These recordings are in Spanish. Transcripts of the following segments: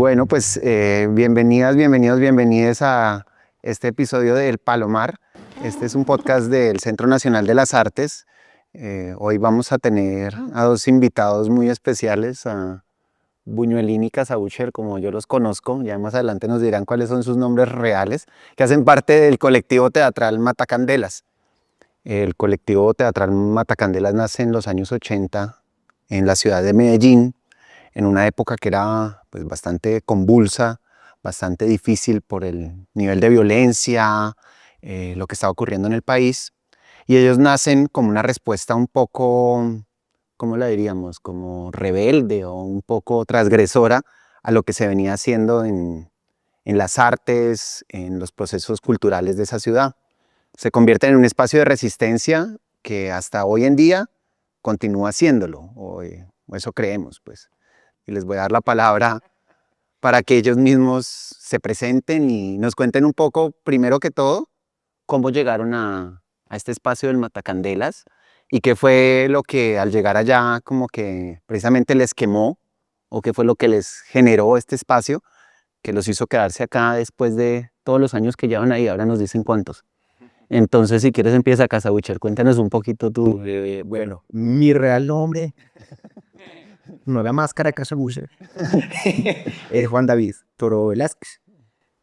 Bueno, pues bienvenidas, bienvenidos, bienvenides a este episodio de El Palomar. Este es un podcast del Centro Nacional de las Artes. Hoy vamos a tener a dos invitados muy especiales, a Buñuelín y Casabucher, como yo los conozco. Ya más adelante nos dirán cuáles son sus nombres reales, que hacen parte del colectivo teatral Matacandelas. El colectivo teatral Matacandelas nace en los años 80 en la ciudad de Medellín, en una época que era pues, bastante convulsa, bastante difícil por el nivel de violencia, lo que estaba ocurriendo en el país. Y ellos nacen como una respuesta un poco, ¿cómo la diríamos? Como rebelde o un poco transgresora a lo que se venía haciendo en las artes, en los procesos culturales de esa ciudad. Se convierten en un espacio de resistencia que hasta hoy en día continúa haciéndolo, o eso creemos, pues. Y les voy a dar la palabra para que ellos mismos se presenten y nos cuenten un poco, primero que todo, cómo llegaron a este espacio del Matacandelas y qué fue lo que al llegar allá como que precisamente les quemó o qué fue lo que les generó este espacio que los hizo quedarse acá después de todos los años que llevan ahí. Ahora nos dicen cuántos. Entonces, si quieres, empieza, Casabucher. Cuéntanos un poquito tú. Bueno, mi real nombre, nueva máscara de Casabucher, es Juan David Toro Velázquez.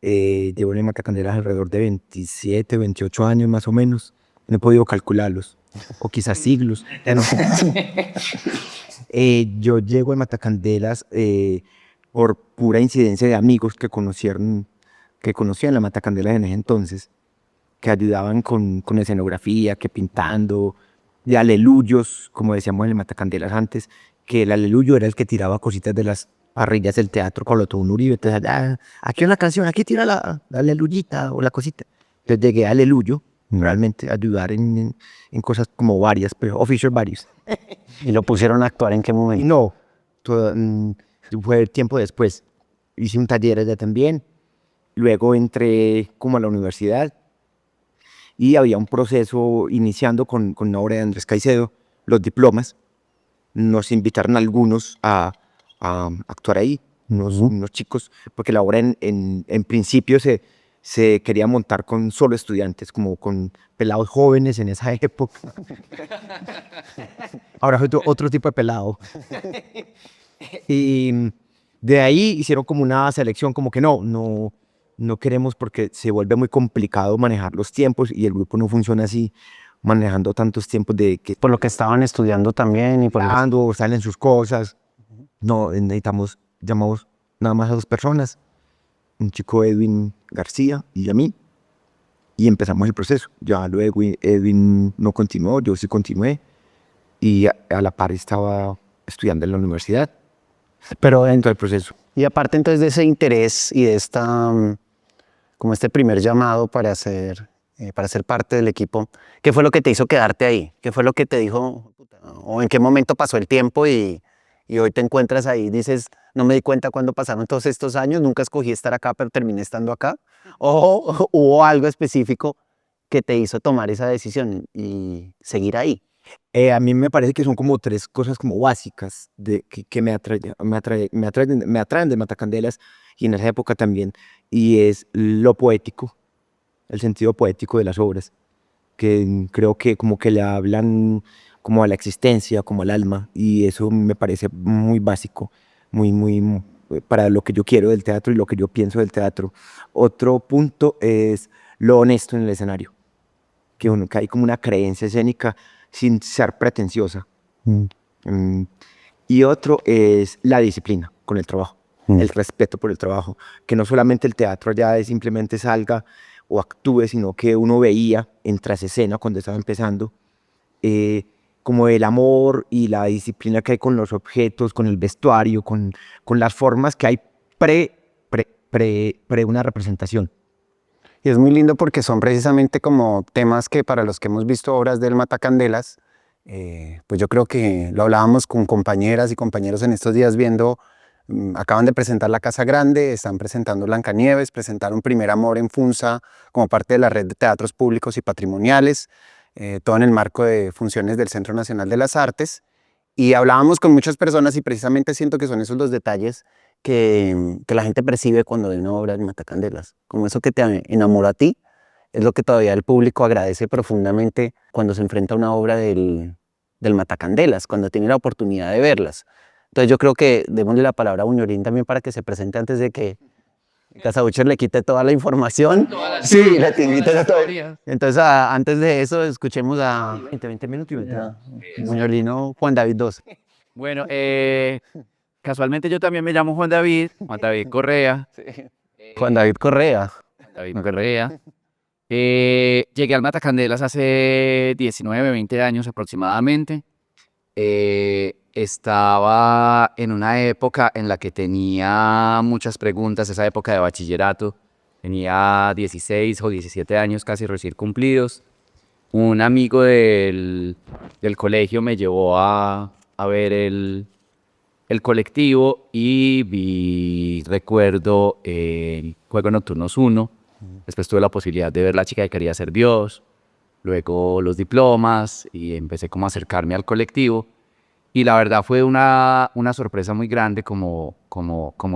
Llevo en Matacandelas alrededor de 27, 28 años más o menos. No he podido calcularlos, o quizás siglos. Ya no. Yo llego a Matacandelas por pura incidencia de amigos que conocían la Matacandelas en ese entonces, que ayudaban con escenografía, que pintando, de aleluyos, como decíamos en el Matacandelas antes, que el aleluyo era el que tiraba cositas de las parrillas del teatro con un Uribe. Entonces, aquí una canción, aquí tira la aleluyita o la cosita. Entonces llegué a aleluyo, realmente a ayudar en cosas como varias, pero official varios. ¿Y lo pusieron a actuar en qué Y momento? no, fue tiempo después. Hice un taller allá también. Luego entré como a la universidad y había un proceso iniciando con una obra de Andrés Caicedo, los diplomas. Nos invitaron algunos a actuar ahí, unos chicos, porque la obra en principio se quería montar con solo estudiantes, como con pelados jóvenes en esa época. Ahora es otro tipo de pelado. Y de ahí hicieron como una selección, como que no queremos, porque se vuelve muy complicado manejar los tiempos y el grupo no funciona así, manejando tantos tiempos de que Por lo que estaban estudiando también y por lo que... están en sus cosas. No, llamamos nada más a dos personas, un chico, Edwin García, y a mí, y empezamos el proceso. Ya luego Edwin no continuó, yo sí continué, y a la par estaba estudiando en la universidad. Pero Todo el proceso. y aparte entonces de ese interés y de esta, como este primer llamado para ser parte del equipo, ¿qué fue lo que te hizo quedarte ahí? ¿Qué fue lo que te dijo, "Puta", o en qué momento pasó el tiempo y hoy te encuentras ahí y dices, no me di cuenta cuando pasaron todos estos años, nunca escogí estar acá, pero terminé estando acá? ¿O hubo algo específico que te hizo tomar esa decisión y seguir ahí? A mí me parece que son como tres cosas como básicas que me atraen de Matacandelas, y en esa época también, y es lo poético, el sentido poético de las obras, que creo que como que le hablan como a la existencia, como al alma, y eso me parece muy básico, para lo que yo quiero del teatro y lo que yo pienso del teatro. Otro punto es lo honesto en el escenario, que hay como una creencia escénica sin ser pretenciosa. Mm, Y otro es la disciplina con el trabajo, el respeto por el trabajo, que no solamente el teatro ya es simplemente salga o actúe, sino que uno veía en tras escena cuando estaba empezando, eh, como el amor y la disciplina que hay con los objetos, con el vestuario, con las formas que hay pre una representación. Y es muy lindo porque son precisamente como temas que para los que hemos visto obras del Matacandelas, pues yo creo que lo hablábamos con compañeras y compañeros en estos días viendo, acaban de presentar La Casa Grande, están presentando Blancanieves, presentaron Primer Amor en Funza como parte de la red de teatros públicos y patrimoniales, todo en el marco de funciones del Centro Nacional de las Artes. Y hablábamos con muchas personas y precisamente siento que son esos los detalles que la gente percibe cuando ve una obra de Matacandelas. Como eso que te enamora a ti, es lo que todavía el público agradece profundamente cuando se enfrenta a una obra del Matacandelas, cuando tiene la oportunidad de verlas. Entonces yo creo que démosle la palabra a Buñuelín también para que se presente antes de que Casabucher le quite toda la información. Sí, le quite todo. Entonces, antes de eso, escuchemos a 20 minutos y Buñuelino Juan David II. Bueno, casualmente yo también me llamo Juan David Correa. Juan David Correa. David Correa. Llegué al Matacandelas hace 19, 20 años aproximadamente. Estaba en una época en la que tenía muchas preguntas, esa época de bachillerato. Tenía 16 o 17 años casi recién cumplidos. Un amigo del colegio me llevó a ver el colectivo y recuerdo Juegos Nocturnos 1. Después tuve la posibilidad de ver La chica que quería ser Dios, luego los diplomas y empecé como a acercarme al colectivo. Y la verdad fue una sorpresa muy grande como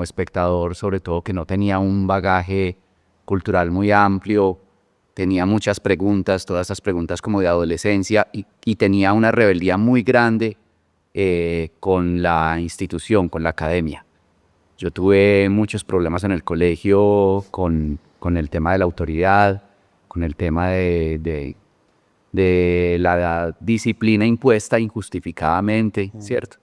espectador, sobre todo que no tenía un bagaje cultural muy amplio, tenía muchas preguntas, todas esas preguntas como de adolescencia y tenía una rebeldía muy grande con la institución, con la academia. Yo tuve muchos problemas en el colegio con el tema de la autoridad, con el tema de la disciplina impuesta injustificadamente, ¿cierto?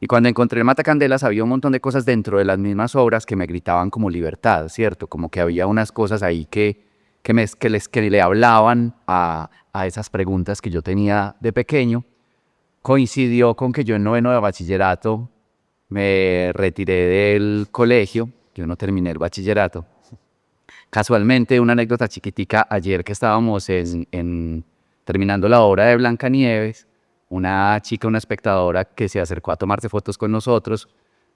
Y cuando encontré el Matacandelas había un montón de cosas dentro de las mismas obras que me gritaban como libertad, ¿cierto? Como que había unas cosas ahí que le hablaban a esas preguntas que yo tenía de pequeño. Coincidió con que yo en noveno de bachillerato me retiré del colegio, yo no terminé el bachillerato. Casualmente, una anécdota chiquitica, ayer que estábamos terminando la obra de Blancanieves, una chica, una espectadora que se acercó a tomarse fotos con nosotros,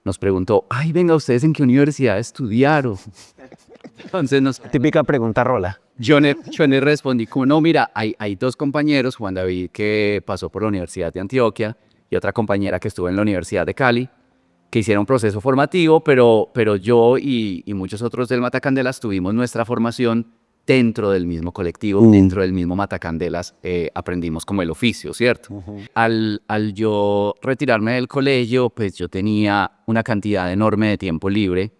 nos preguntó, ay, venga, ¿ustedes en qué universidad estudiaron? Entonces Típica pregunta rola. yo le respondí como, no, mira, hay dos compañeros, Juan David que pasó por la Universidad de Antioquia y otra compañera que estuvo en la Universidad de Cali, que hicieron un proceso formativo, pero yo y muchos otros del Matacandelas tuvimos nuestra formación dentro del mismo colectivo, dentro del mismo Matacandelas, aprendimos como el oficio, ¿cierto? Al yo retirarme del colegio, pues yo tenía una cantidad enorme de tiempo libre,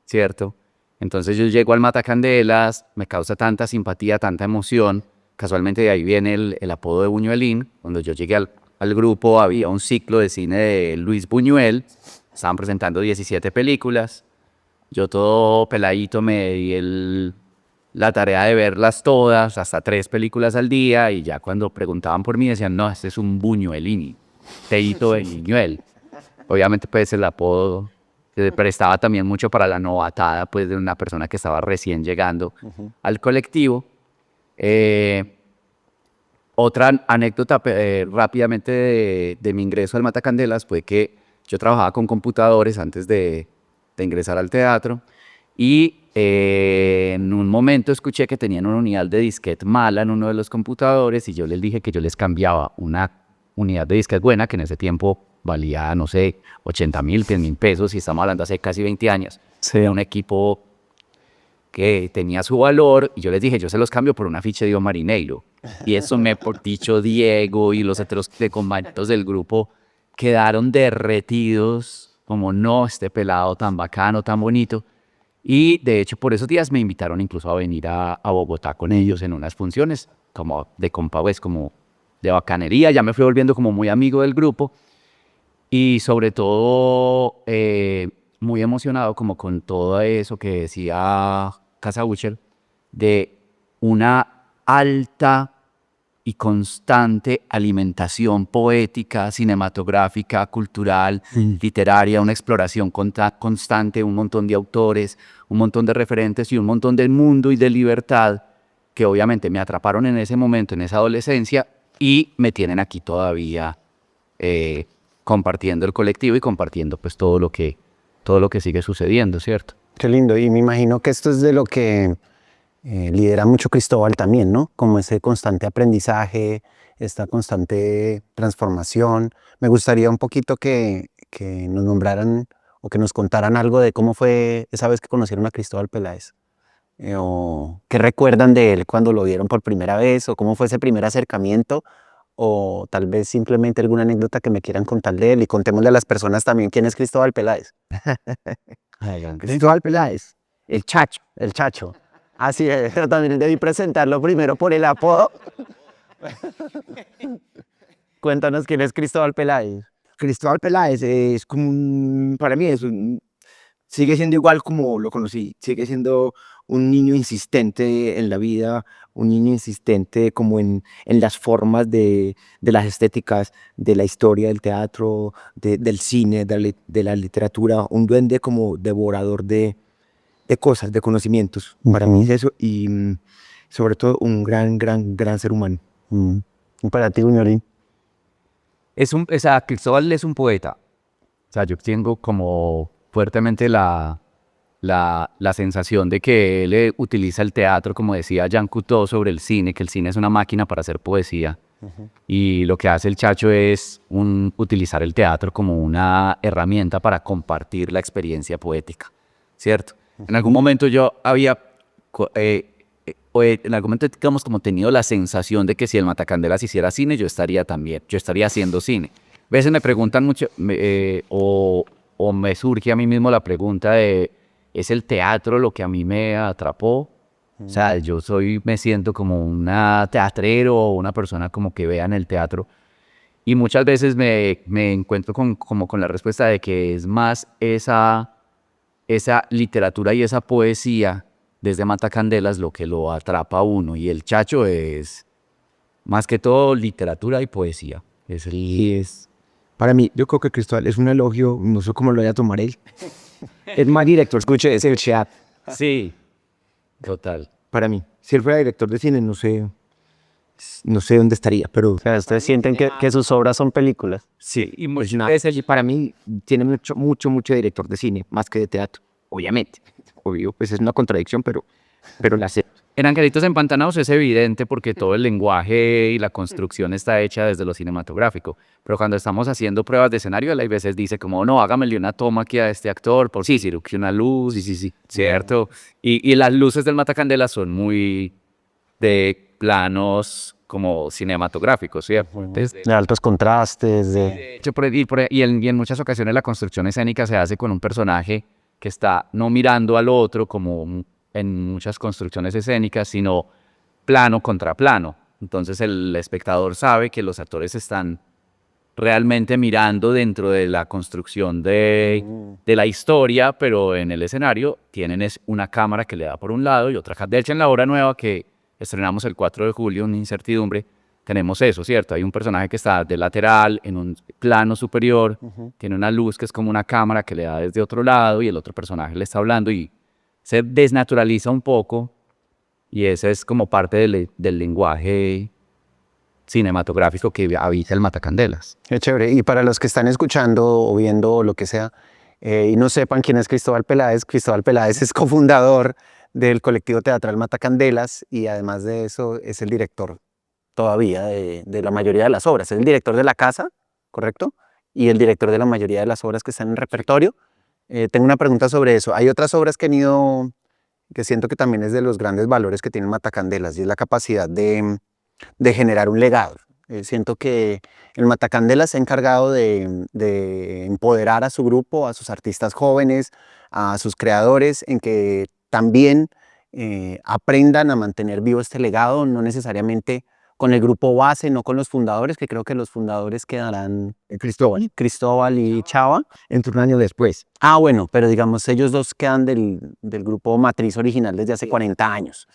¿cierto? Entonces yo llego al Matacandelas, me causa tanta simpatía, tanta emoción. Casualmente de ahí viene el apodo de Buñuelín. Cuando yo llegué al grupo había un ciclo de cine de Luis Buñuel. Estaban presentando 17 películas. Yo todo peladito me di la tarea de verlas todas, hasta 3 películas al día. Y ya cuando preguntaban por mí decían, no, este es un Buñuelini, Teito de Buñuel. Obviamente pues el apodo se prestaba también mucho para la novatada pues, de una persona que estaba recién llegando al colectivo. Otra anécdota rápidamente de mi ingreso al Matacandelas fue que yo trabajaba con computadores antes de ingresar al teatro y en un momento escuché que tenían una unidad de disquete mala en uno de los computadores y yo les dije que yo les cambiaba una unidad de disquete buena, que en ese tiempo valía, no sé, 80.000, 100.000 pesos, y estamos hablando hace casi 20 años. Sí. Era un equipo que tenía su valor, y yo les dije, yo se los cambio por una ficha de Dio Marineiro. Y eso por dicho Diego y los otros compañeros del grupo quedaron derretidos, como no, este pelado tan bacano, tan bonito. Y de hecho, por esos días me invitaron incluso a venir a Bogotá con ellos en unas funciones, como de compa, pues, como de bacanería. Ya me fui volviendo como muy amigo del grupo. Y sobre todo, muy emocionado como con todo eso que decía Casabucher, de una alta y constante alimentación poética, cinematográfica, cultural, literaria, una exploración constante, un montón de autores, un montón de referentes y un montón del mundo y de libertad que obviamente me atraparon en ese momento, en esa adolescencia, y me tienen aquí todavía compartiendo el colectivo y compartiendo pues todo lo que sigue sucediendo, ¿cierto? Qué lindo. Y me imagino que esto es de lo que lidera mucho Cristóbal también, ¿no? Como ese constante aprendizaje, esta constante transformación. Me gustaría un poquito que nos nombraran o que nos contaran algo de cómo fue esa vez que conocieron a Cristóbal Peláez. O qué recuerdan de él cuando lo vieron por primera vez, o cómo fue ese primer acercamiento, o tal vez simplemente alguna anécdota que me quieran contar de él, y contémosle a las personas también quién es Cristóbal Peláez. Cristóbal Peláez, el Chacho. El Chacho. Ah, sí, pero también debí presentarlo primero por el apodo. Cuéntanos quién es Cristóbal Peláez. Cristóbal Peláez es como para mí sigue siendo igual como lo conocí, sigue siendo un niño insistente en la vida, un niño insistente como en las formas de las estéticas, de la historia del teatro, del cine, de la literatura, un duende como devorador de cosas, de conocimientos. Para mí es eso y sobre todo un gran ser humano. ¿Y para ti, Buñuelín? Cristóbal es un poeta. O sea, yo tengo como fuertemente la sensación de que él utiliza el teatro, como decía Jean Cocteau sobre el cine, que el cine es una máquina para hacer poesía. Y lo que hace el Chacho es utilizar el teatro como una herramienta para compartir la experiencia poética, ¿cierto? En algún momento yo había, en algún momento digamos como tenido la sensación de que si el Matacandelas hiciera cine, yo estaría también, yo estaría haciendo cine. A veces me preguntan mucho, o me surge a mí mismo la pregunta de, ¿es el teatro lo que a mí me atrapó? O sea, me siento como una teatrero o una persona como que vea en el teatro. Y muchas veces me encuentro como con la respuesta de que es más esa literatura y esa poesía desde Matacandelas lo que lo atrapa a uno. Y el Chacho es más que todo literatura y poesía. Para mí, yo creo que Cristóbal es un elogio, no sé cómo lo vaya a tomar él. Es más director, escuche, es el chat. Sí, total. Para mí, si él fuera director de cine, no sé dónde estaría, pero O sea, ¿ustedes sienten que sus obras son películas? Sí, y pues para mí tiene mucho director de cine, más que de teatro, obviamente. Obvio, pues es una contradicción, pero la acepto. en Angelitos Empantanados es evidente porque todo el lenguaje y la construcción está hecha desde lo cinematográfico. Pero cuando estamos haciendo pruebas de escenario, él a veces dice como, no, hágamele una toma aquí a este actor, por sí, que una luz, sí, ¿cierto? Y las luces del Matacandela son muy de planos como cinematográficos, ¿cierto? Entonces, De altos contrastes, de... de hecho, y en muchas ocasiones la construcción escénica se hace con un personaje que está no mirando al otro como en muchas construcciones escénicas, sino plano contra plano. Entonces el espectador sabe que los actores están realmente mirando dentro de la construcción de la historia, pero en el escenario tienen una cámara que le da por un lado y otra. De hecho, en la obra nueva que estrenamos el 4 de julio, Una incertidumbre, tenemos eso, ¿cierto? Hay un personaje que está de lateral, en un plano superior, tiene una luz que es como una cámara que le da desde otro lado y el otro personaje le está hablando y se desnaturaliza un poco y ese es como parte del lenguaje cinematográfico que habita el Matacandelas. Qué chévere. Y para los que están escuchando o viendo o lo que sea y no sepan quién es Cristóbal Peláez es cofundador del colectivo teatral Matacandelas y además de eso es el director todavía de la mayoría de las obras. Es el director de la casa, ¿correcto? Y el director de la mayoría de las obras que están en el repertorio. Tengo una pregunta sobre eso. Hay otras obras que siento que también es de los grandes valores que tiene Matacandelas y es la capacidad de generar un legado. Siento que el Matacandelas se ha encargado de empoderar a su grupo, a sus artistas jóvenes, a sus creadores, en que también aprendan a mantener vivo este legado, no necesariamente con el grupo base, no con los fundadores, que creo que los fundadores quedarán Cristóbal y Chava. Entró un año después. Ah, bueno, pero digamos, ellos dos quedan del grupo matriz original desde hace 40 años.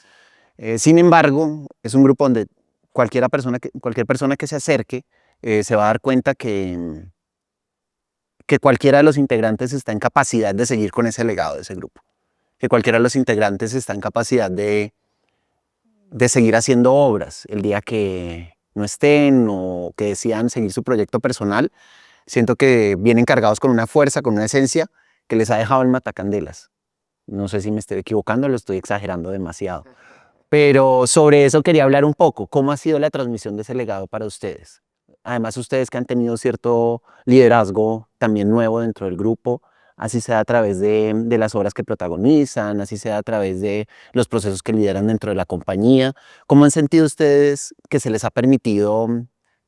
Sin embargo, es un grupo donde cualquier persona que se acerque se va a dar cuenta que cualquiera de los integrantes está en capacidad de seguir con ese legado de ese grupo. Que cualquiera de los integrantes está en capacidad de seguir haciendo obras el día que no estén o que decidan seguir su proyecto personal. Siento que vienen cargados con una fuerza, con una esencia que les ha dejado el Matacandelas. No sé si me estoy equivocando, lo estoy exagerando demasiado. Pero sobre eso quería hablar un poco. ¿Cómo ha sido la transmisión de ese legado para ustedes? Además, ustedes que han tenido cierto liderazgo también nuevo dentro del grupo, así sea a través de las obras que protagonizan, así sea a través de los procesos que lideran dentro de la compañía. ¿Cómo han sentido ustedes que se les ha permitido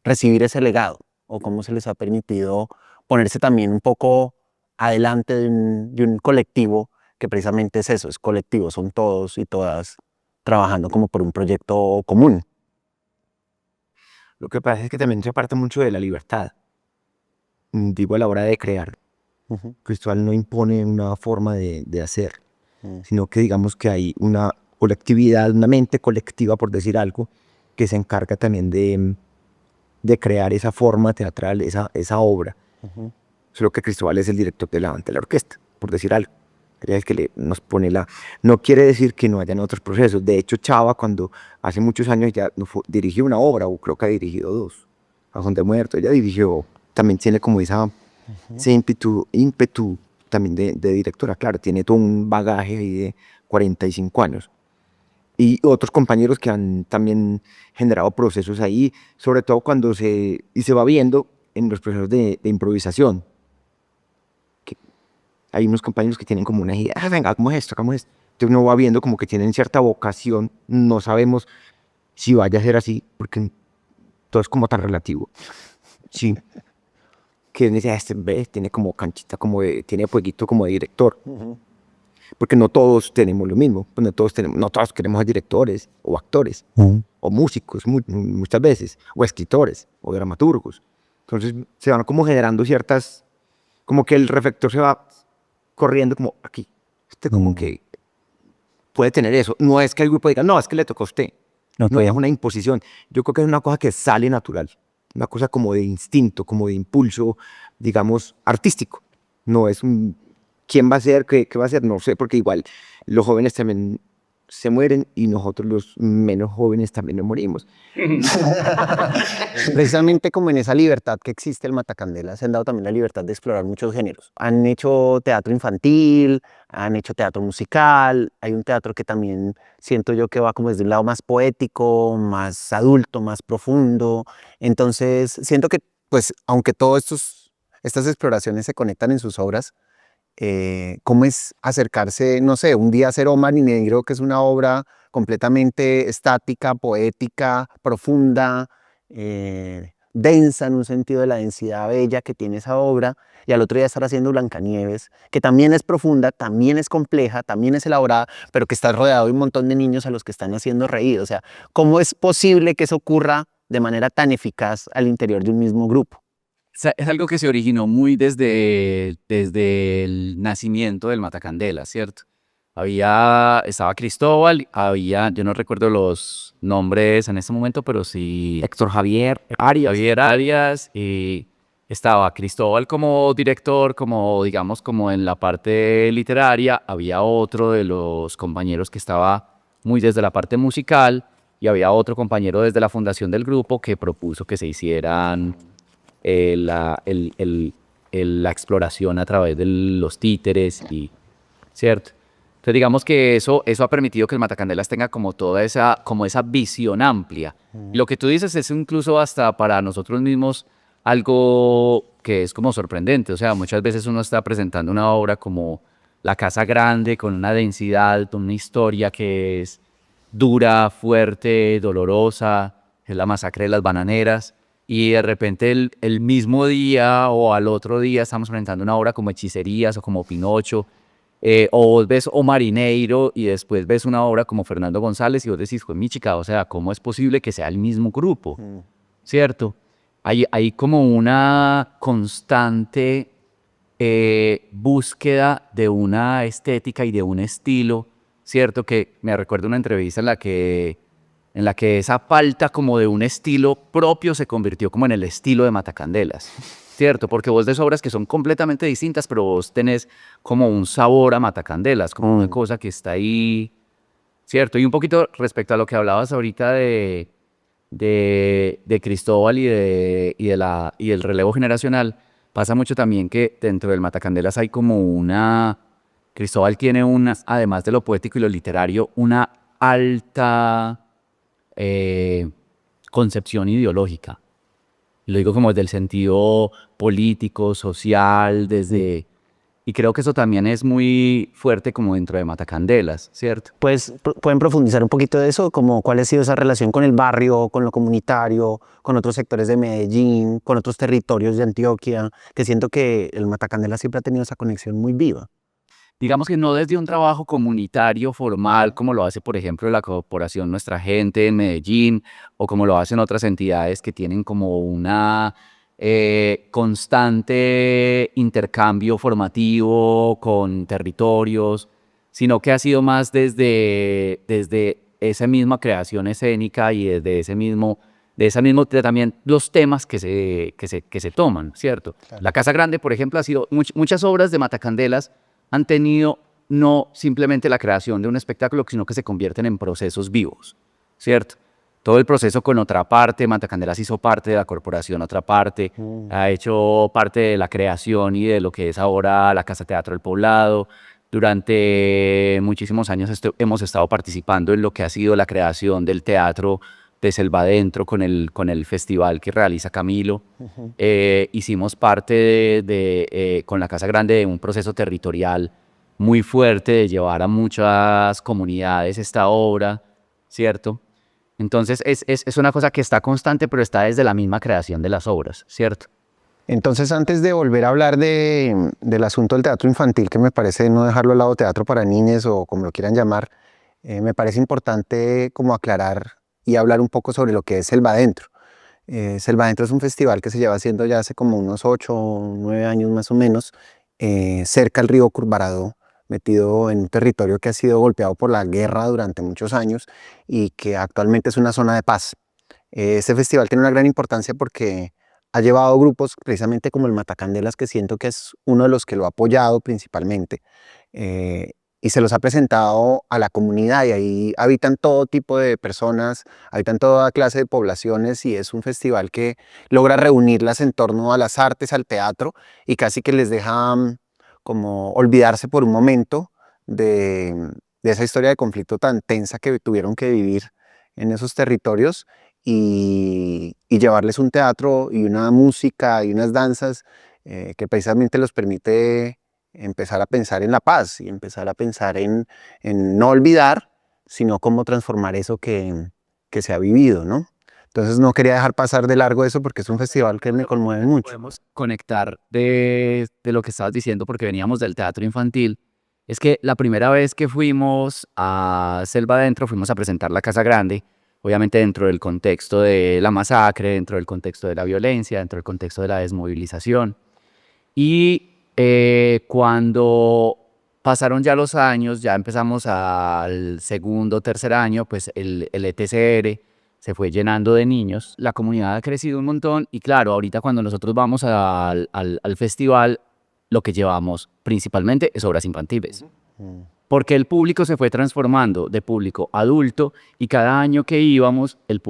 recibir ese legado? ¿O cómo se les ha permitido ponerse también un poco adelante de un colectivo que precisamente es eso, es colectivo, son todos y todas trabajando como por un proyecto común? Lo que pasa es que también se parte mucho de la libertad, digo, a la hora de crear. Ujú. Cristóbal no impone una forma de hacer, Mm. sino que digamos que hay una colectividad, una mente colectiva, por decir algo, que se encarga también de crear esa forma teatral, esa obra. Ujú. Solo que Cristóbal es el director de la orquesta, por decir algo. Él es el que nos pone la... No quiere decir que no hayan otros procesos. De hecho, Chava, cuando hace muchos años ya dirigió una obra, o creo que ha dirigido dos, Cajón de Muerto, ella dirigió, también tiene como ese ímpetu también de directora, claro, tiene todo un bagaje ahí de 45 años. Y otros compañeros que han también generado procesos ahí, sobre todo cuando se va viendo en los procesos de improvisación. Hay unos compañeros que tienen como una idea, venga, hagamos esto, hagamos esto. Entonces uno va viendo como que tienen cierta vocación, no sabemos si vaya a ser así, porque todo es como tan relativo. Sí, que uno dice, este ve, tiene como canchita, tiene fueguito como de director. Ujú. Porque no todos tenemos lo mismo, pues no todos queremos ser directores o actores, o músicos muchas veces, o escritores, o dramaturgos. Entonces se van como generando ciertas, como que el reflector se va corriendo como aquí. Como que puede tener eso. No es que el grupo diga, no, es que le tocó a usted. No es una imposición. Yo creo que es una cosa que sale natural. Una cosa como de instinto, como de impulso, digamos, artístico. No es un... ¿Quién va a ser? ¿Qué va a ser? No sé, porque igual los jóvenes también se mueren y nosotros los menos jóvenes también nos morimos. Precisamente como en esa libertad que existe el Matacandela, se han dado también la libertad de explorar muchos géneros. Han hecho teatro infantil, han hecho teatro musical, hay un teatro que también siento yo que va como desde un lado más poético, más adulto, más profundo. Entonces, siento que, pues, aunque todas estas exploraciones se conectan en sus obras, cómo es acercarse, no sé, un día a hacer Omar y Negro, que es una obra completamente estática, poética, profunda, densa en un sentido de la densidad bella que tiene esa obra, y al otro día estar haciendo Blancanieves, que también es profunda, también es compleja, también es elaborada, pero que está rodeado de un montón de niños a los que están haciendo reír. O sea, ¿cómo es posible que eso ocurra de manera tan eficaz al interior de un mismo grupo? Sea, es algo que se originó muy desde el nacimiento del Matacandela, ¿cierto? Estaba Cristóbal, yo no recuerdo los nombres en este momento, pero sí Héctor Javier Arias. Javier Arias, y estaba Cristóbal como director, como digamos como en la parte literaria, había otro de los compañeros que estaba muy desde la parte musical y había otro compañero desde la fundación del grupo que propuso que se hicieran la exploración a través de los títeres, ¿cierto? Entonces digamos que eso ha permitido que el Matacandelas tenga como como esa visión amplia. Lo que tú dices es incluso hasta para nosotros mismos algo que es como sorprendente. O sea, muchas veces uno está presentando una obra como La Casa Grande, con una densidad, una historia que es dura, fuerte, dolorosa, es la masacre de las bananeras, y de repente el mismo día o al otro día estamos presentando una obra como Hechicerías o como Pinocho, o vos ves O Marineiro y después ves una obra como Fernando González y vos decís, pues mi chica, o sea, ¿cómo es posible que sea el mismo grupo? ¿Cierto? Hay como una constante búsqueda de una estética y de un estilo, ¿cierto? Que me recuerdo una entrevista en la que esa falta como de un estilo propio se convirtió como en el estilo de Matacandelas, ¿cierto? Porque vos ves obras que son completamente distintas, pero vos tenés como un sabor a Matacandelas, como una cosa que está ahí, ¿cierto? Y un poquito respecto a lo que hablabas ahorita de Cristóbal y del relevo generacional, pasa mucho también que dentro del Matacandelas hay como Cristóbal tiene además de lo poético y lo literario, una alta concepción ideológica. Lo digo como desde el sentido político, social, Y creo que eso también es muy fuerte como dentro de Matacandelas, ¿cierto? Pues, ¿pueden profundizar un poquito de eso? Como cuál ha sido esa relación con el barrio, con lo comunitario, con otros sectores de Medellín, con otros territorios de Antioquia, que siento que el Matacandela siempre ha tenido esa conexión muy viva. Digamos que no desde un trabajo comunitario formal, como lo hace, por ejemplo, la Corporación Nuestra Gente en Medellín, o como lo hacen otras entidades que tienen como una constante intercambio formativo con territorios, sino que ha sido más desde esa misma creación escénica y desde también los temas que se toman, ¿cierto? Claro. La Casa Grande, por ejemplo, ha sido muchas obras de Matacandelas han tenido no simplemente la creación de un espectáculo, sino que se convierten en procesos vivos, ¿cierto? Todo el proceso con otra parte, Matacandelas hizo parte de la corporación, otra parte, ha hecho parte de la creación y de lo que es ahora la Casa Teatro del Poblado. Durante muchísimos años hemos estado participando en lo que ha sido la creación del teatro de Selva Adentro con el festival que realiza Camilo. Hicimos parte con la Casa Grande de un proceso territorial muy fuerte de llevar a muchas comunidades esta obra, ¿cierto? Entonces es una cosa que está constante, pero está desde la misma creación de las obras, ¿cierto? Entonces, antes de volver a hablar del asunto del teatro infantil, que me parece no dejarlo al lado, teatro para niños o como lo quieran llamar, me parece importante como aclarar y hablar un poco sobre lo que es Selva Adentro. Selva Adentro es un festival que se lleva haciendo ya hace como unos 8 o 9 años más o menos, cerca al río Curvarado, metido en un territorio que ha sido golpeado por la guerra durante muchos años y que actualmente es una zona de paz. Este festival tiene una gran importancia porque ha llevado grupos precisamente como el Matacandelas, que siento que es uno de los que lo ha apoyado principalmente, eh, y se los ha presentado a la comunidad, y ahí habitan todo tipo de personas, habitan toda clase de poblaciones, y es un festival que logra reunirlas en torno a las artes, al teatro, y casi que les deja como olvidarse por un momento de esa historia de conflicto tan tensa que tuvieron que vivir en esos territorios, y llevarles un teatro y una música y unas danzas que precisamente los permite empezar a pensar en la paz y empezar a pensar en no olvidar, sino cómo transformar eso que se ha vivido, ¿no? Entonces no quería dejar pasar de largo eso porque es un festival que me conmueve mucho. Podemos conectar de lo que estabas diciendo, porque veníamos del teatro infantil. Es que la primera vez que fuimos a Selva Adentro, fuimos a presentar la Casa Grande, obviamente dentro del contexto de la masacre, dentro del contexto de la violencia, dentro del contexto de la desmovilización. Y cuando pasaron ya los años, ya empezamos al segundo, tercer año, pues el ETCR se fue llenando de niños. La comunidad ha crecido un montón y claro, ahorita cuando nosotros vamos al festival, lo que llevamos principalmente es obras infantiles. Porque el público se fue transformando de público adulto y cada año que íbamos, el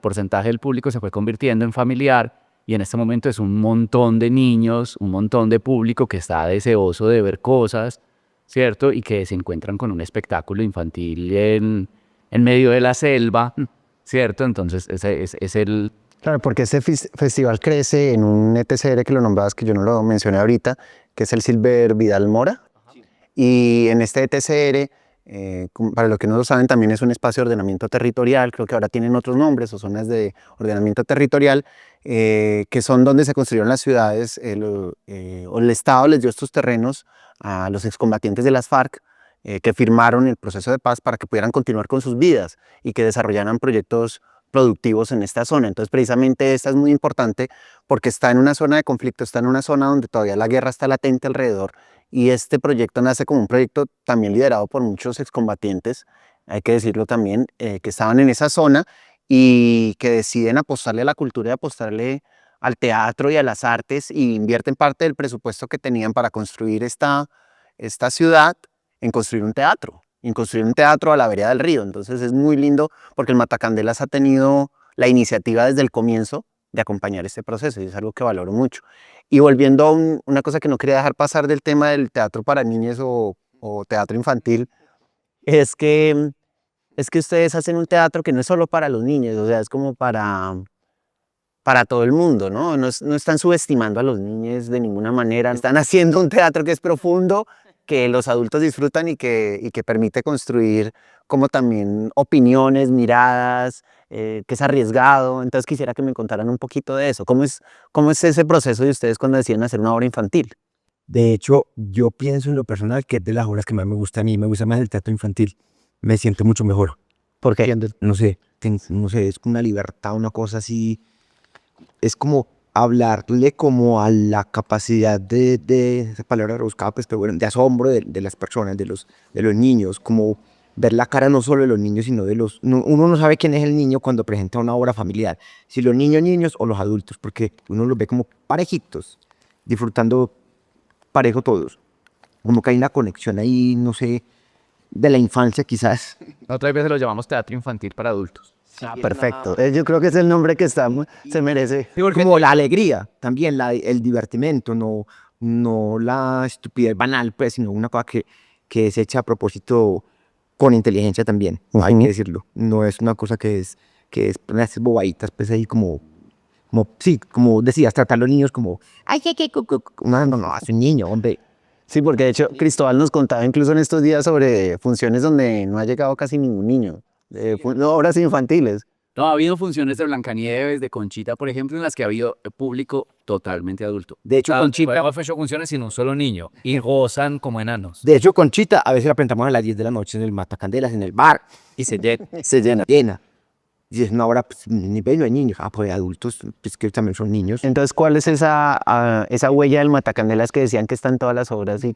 porcentaje del público se fue convirtiendo en familiar. Y en este momento es un montón de niños, un montón de público que está deseoso de ver cosas, ¿cierto? Y que se encuentran con un espectáculo infantil en medio de la selva, ¿cierto? Entonces ese es el... Claro, porque este festival crece en un ETCR que lo nombrabas, que yo no lo mencioné ahorita, que es el Silver Vidal Mora. Y en este ETCR, para los que no lo saben, también es un espacio de ordenamiento territorial, creo que ahora tienen otros nombres o zonas de ordenamiento territorial, que son donde se construyeron las ciudades, o el Estado les dio estos terrenos a los excombatientes de las FARC, que firmaron el proceso de paz para que pudieran continuar con sus vidas y que desarrollaran proyectos productivos en esta zona. Entonces precisamente esta es muy importante porque está en una zona de conflicto, está en una zona donde todavía la guerra está latente alrededor, y este proyecto nace como un proyecto también liderado por muchos excombatientes, hay que decirlo también, que estaban en esa zona y que deciden apostarle a la cultura y apostarle al teatro y a las artes, y invierten parte del presupuesto que tenían para construir esta ciudad en construir un teatro a la vereda del río. Entonces es muy lindo porque el Matacandelas ha tenido la iniciativa desde el comienzo de acompañar este proceso, y es algo que valoro mucho. Y volviendo a una cosa que no quería dejar pasar del tema del teatro para niños o teatro infantil, es que ustedes hacen un teatro que no es solo para los niños, o sea, es como para todo el mundo, ¿no? No están subestimando a los niños de ninguna manera, están haciendo un teatro que es profundo, que los adultos disfrutan y que permite construir como también opiniones, miradas, que es arriesgado. Entonces quisiera que me contaran un poquito de eso. Cómo es ese proceso de ustedes cuando deciden hacer una obra infantil? De hecho, yo pienso en lo personal que es de las obras que más me gusta a mí. Me gusta más el teatro infantil. Me siento mucho mejor. ¿Por qué? No sé, no sé, es una libertad, una cosa así. Es como hablarle como a la capacidad esa palabra rebuscada, pues, pero bueno, de asombro de las personas, de los niños, como ver la cara no solo de los niños, sino de los... uno no sabe quién es el niño cuando presenta una obra familiar, si los niños o los adultos, porque uno los ve como parejitos, disfrutando parejo todos. Como que hay una conexión ahí, no sé, de la infancia quizás. Otras veces lo llamamos teatro infantil para adultos. Perfecto. Yo creo que es el nombre que se merece. Como la alegría, también el divertimento, no la estupidez banal, pues, sino una cosa que es hecha a propósito con inteligencia también, hay que decirlo. No es una cosa que es unas bobaditas, pues ahí sí, como decías, tratar a los niños como, ay, no, es un niño, hombre. Sí, porque de hecho Cristóbal nos contaba incluso en estos días sobre funciones donde no ha llegado casi ningún niño, obras infantiles. No, ha habido funciones de Blancanieves, de Conchita, por ejemplo, en las que ha habido público totalmente adulto. De hecho, Conchita, Hemos hecho funciones sin un solo niño y gozan como enanos. Conchita, a veces la presentamos a las 10 de la noche en el Matacandelas, en el bar, y se llena. Y es una hora, pues, ni no hay niños, pues adultos, pues que también son niños. Entonces, ¿cuál es esa huella del Matacandelas que decían que está en todas las obras y O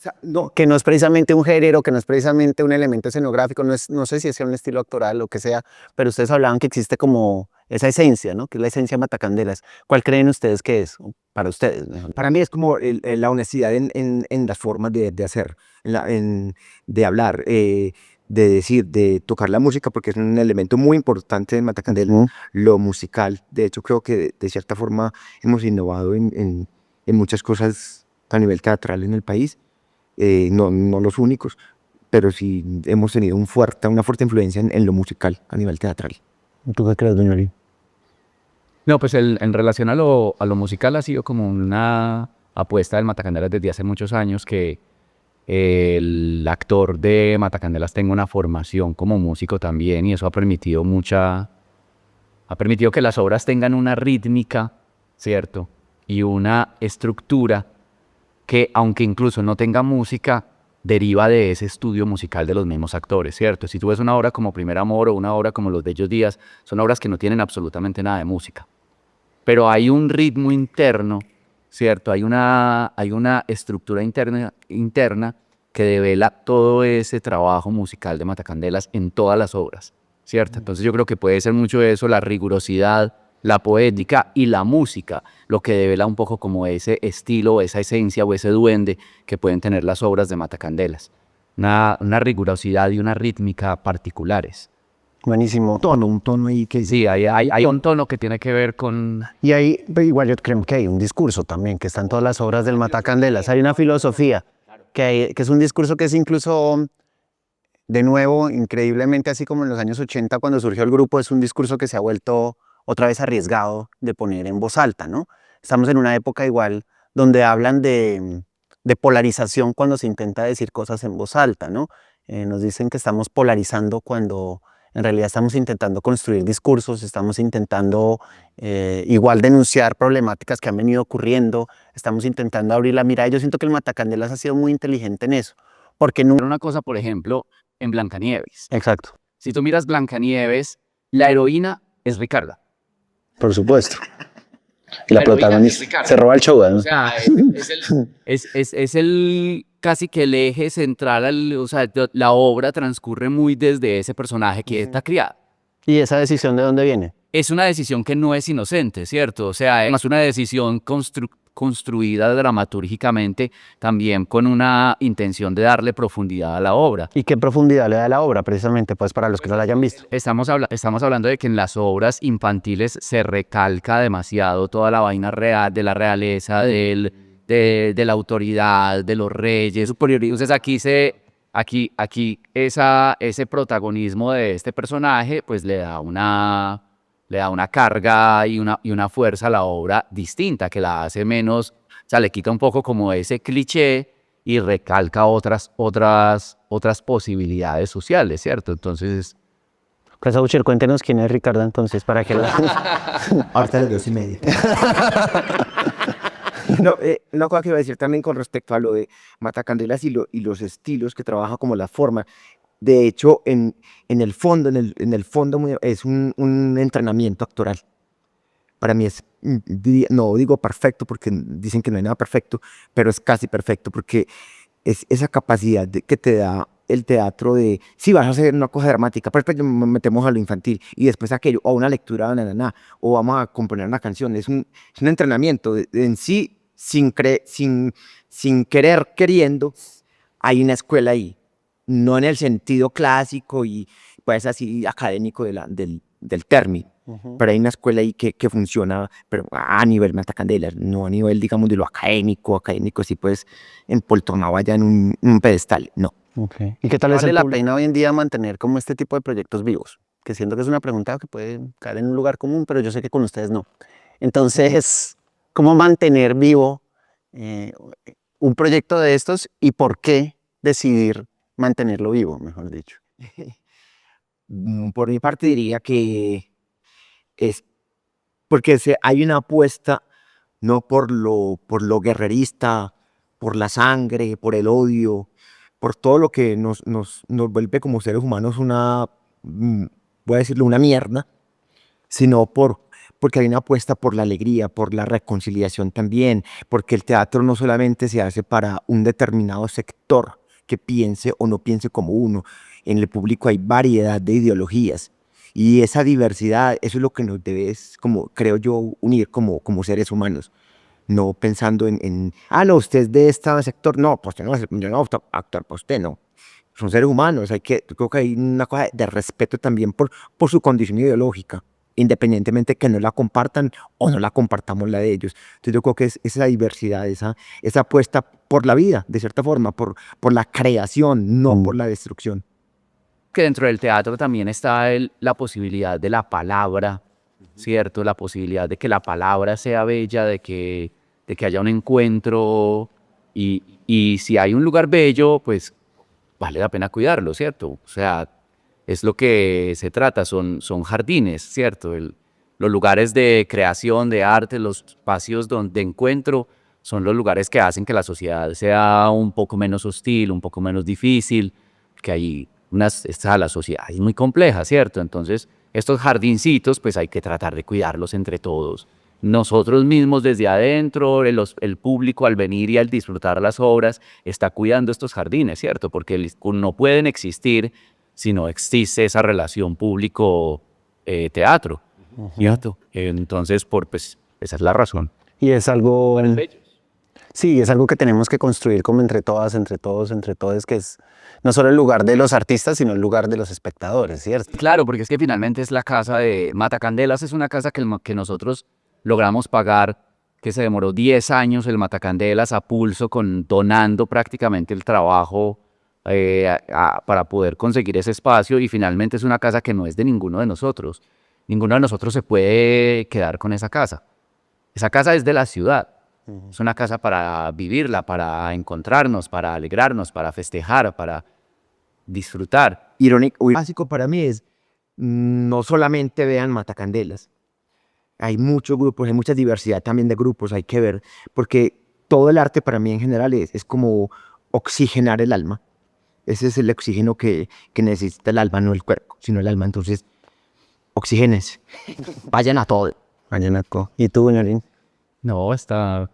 sea, no, que no es precisamente un género, que no es precisamente un elemento escenográfico, no sé si es un estilo actoral, lo que sea, pero ustedes hablaban que existe como esa esencia, ¿no? Que es la esencia de Matacandelas. ¿Cuál creen ustedes que es para ustedes? para mí es como la honestidad en las formas de hacer, de hablar, de decir, de tocar la música, porque es un elemento muy importante en Matacandela, lo musical. De hecho, creo que de cierta forma hemos innovado en muchas cosas a nivel teatral en el país, no los únicos, pero sí hemos tenido una fuerte influencia en lo musical a nivel teatral. ¿Tú qué crees, doña Ori? No, pues en relación a lo musical ha sido como una apuesta del Matacandelas desde hace muchos años que el actor de Matacandelas tenga una formación como músico también y eso ha permitido que las obras tengan una rítmica, ¿cierto? Y una estructura que, aunque incluso no tenga música, deriva de ese estudio musical de los mismos actores, ¿cierto? Si tú ves una obra como Primer Amor o una obra como Los Bellos Días, son obras que no tienen absolutamente nada de música. Pero hay un ritmo interno, ¿cierto? Hay una estructura interna que devela todo ese trabajo musical de Matacandelas en todas las obras, ¿cierto? Entonces yo creo que puede ser mucho eso, la rigurosidad, la poética y la música, lo que devela un poco como ese estilo, esa esencia o ese duende que pueden tener las obras de Matacandelas. Una rigurosidad y una rítmica particulares. Buenísimo. Un tono ahí que... Sí, hay un tono que tiene que ver con... Y ahí, pero igual yo creo que hay un discurso también, que está en todas las obras del Matacandelas. Hay una filosofía, que es un discurso que es incluso, de nuevo, increíblemente así como en los años 80 cuando surgió el grupo, es un discurso que se ha vuelto otra vez arriesgado de poner en voz alta, ¿no? Estamos en una época igual donde hablan de polarización cuando se intenta decir cosas en voz alta, ¿no? Nos dicen que estamos polarizando cuando en realidad estamos intentando construir discursos, estamos intentando igual denunciar problemáticas que han venido ocurriendo, estamos intentando abrir la mirada. Yo siento que el Matacandelas ha sido muy inteligente en eso, porque no... Una cosa, por ejemplo, en Blancanieves. Exacto. Si tú miras Blancanieves, la heroína es Ricarda. Por supuesto. Y la Pero protagonista Ricardo, se roba el show, ¿no? O sea, es el casi que el eje central, o sea, la obra transcurre muy desde ese personaje que está criado. ¿Y esa decisión de dónde viene? Es una decisión que no es inocente, ¿cierto? O sea, es una decisión construida dramatúrgicamente también con una intención de darle profundidad a la obra. ¿Y qué profundidad le da la obra, precisamente, pues para los que no la hayan visto? Estamos hablando de que en las obras infantiles se recalca demasiado toda la vaina real de la realeza, de la autoridad, de los reyes. Entonces aquí ese protagonismo de este personaje pues le da le da una carga y una fuerza a la obra distinta, que la hace menos, o sea, le quita un poco como ese cliché y recalca otras posibilidades sociales, ¿cierto? Entonces, Casa Butcher, cuéntenos quién es Ricardo entonces, para que la... Ahorita a las 2:30. No, una cosa que iba a decir también con respecto a lo de Matacandelas y los estilos que trabaja como la forma. De hecho, en el fondo, es un entrenamiento actoral. Para mí es, no digo perfecto porque dicen que no hay nada perfecto, pero es casi perfecto porque es esa capacidad que te da el teatro de, si vas a hacer una cosa dramática, pero después metemos a lo infantil y después aquello, o una lectura, o vamos a componer una canción. Es un entrenamiento en sí, sin querer, queriendo, hay una escuela ahí, no en el sentido clásico y pues así académico del término. Pero hay una escuela ahí que funciona, pero a nivel Matacandelas, no a nivel, digamos, de lo académico, sí, pues, empoltronado allá en un pedestal, no. Okay. ¿Y qué tal vale la pena hoy en día mantener como este tipo de proyectos vivos? Que siento que es una pregunta que puede caer en un lugar común, pero yo sé que con ustedes no. Entonces, ¿cómo mantener vivo eh, un proyecto de estos y por qué decidir mantenerlo vivo, mejor dicho? Por mi parte diría que es porque hay una apuesta no por lo guerrerista, por la sangre, por el odio, por todo lo que nos vuelve como seres humanos voy a decirlo, una mierda, sino porque hay una apuesta por la alegría, por la reconciliación también, porque el teatro no solamente se hace para un determinado sector que piense o no piense como uno. En el público hay variedad de ideologías y esa diversidad, eso es lo que nos debe, como creo yo, unir como seres humanos. No pensando no, usted es de este sector, no, pues yo no voy a actuar para usted, no. Son seres humanos, creo que hay una cosa de respeto también por su condición ideológica, independientemente que no la compartan o no la compartamos la de ellos. Entonces yo creo que es esa diversidad, esa apuesta por la vida, de cierta forma, por la creación, no por la destrucción. que dentro del teatro también está la posibilidad de la palabra, ¿cierto? La posibilidad de que la palabra sea bella, de que haya un encuentro y si hay un lugar bello, pues vale la pena cuidarlo, ¿cierto? O sea, es lo que se trata, son jardines, ¿cierto? Los lugares de creación, de arte, los espacios de encuentro son los lugares que hacen que la sociedad sea un poco menos hostil, un poco menos difícil, que hay la sociedad es muy compleja, ¿cierto? Entonces, estos jardincitos, pues hay que tratar de cuidarlos entre todos. Nosotros mismos desde adentro, el público al venir y al disfrutar las obras, está cuidando estos jardines, ¿cierto? Porque no pueden existir si no existe esa relación público-teatro, ¿cierto? Entonces, pues, esa es la razón. Y es algo... Sí, es algo que tenemos que construir como entre todas, entre todos, entre todos, que es no solo el lugar de los artistas, sino el lugar de los espectadores, ¿cierto? Claro, porque es que finalmente es la casa de Matacandelas, es una casa que nosotros logramos pagar, que se demoró 10 años el Matacandelas a pulso, donando prácticamente el trabajo para poder conseguir ese espacio y finalmente es una casa que no es de ninguno de nosotros. Ninguno de nosotros se puede quedar con esa casa. Esa casa es de la ciudad. Es una casa para vivirla, para encontrarnos, para alegrarnos, para festejar, para disfrutar. Irónico, básico para mí es no solamente vean Matacandelas. Hay muchos grupos, hay mucha diversidad también de grupos, hay que ver, porque todo el arte para mí en general es como oxigenar el alma. Ese es el oxígeno que necesita el alma, no el cuerpo, sino el alma. Entonces, oxigénense, vayan a todo. Vayan a ¿Y tú, Ñorín? No, está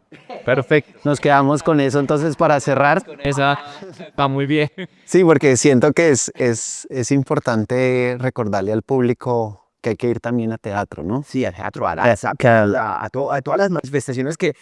perfecto. Nos quedamos con eso entonces para cerrar. Esa está muy bien. Sí, porque siento que es importante recordarle al público que hay que ir también a teatro, ¿no? Sí, al teatro, a todas las manifestaciones que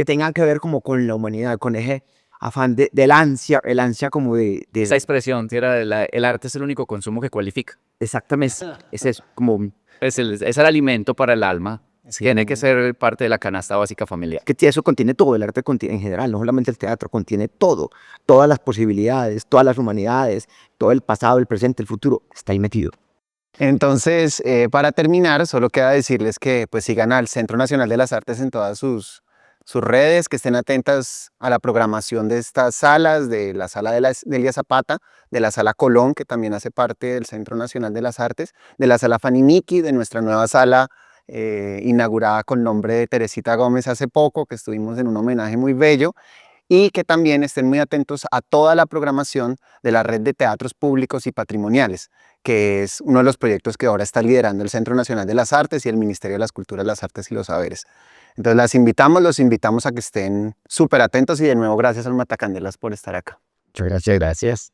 tengan que ver como con la humanidad, con ese afán del ansia, el ansia como Esa expresión, el arte es el único consumo que cualifica. exactamente, es eso, como Es el alimento para el alma. Sí. Tiene que ser parte de la canasta básica familiar. que eso contiene todo, el arte contiene en general, no solamente el teatro, contiene todo, todas las posibilidades, todas las humanidades, todo el pasado, el presente, el futuro, está ahí metido. Entonces, para terminar, solo queda decirles que pues sigan al Centro Nacional de las Artes en todas sus redes, que estén atentas a la programación de estas salas, de la sala de Elia Zapata, de la sala Colón, que también hace parte del Centro Nacional de las Artes, de la sala Fanny Mickey, de nuestra nueva sala inaugurada con nombre de Teresita Gómez hace poco, que estuvimos en un homenaje muy bello, y que también estén muy atentos a toda la programación de la red de teatros públicos y patrimoniales, que es uno de los proyectos que ahora está liderando el Centro Nacional de las Artes y el Ministerio de las Culturas, las Artes y los Saberes. Entonces los invitamos a que estén súper atentos y de nuevo gracias al Matacandelas por estar acá. Muchas gracias.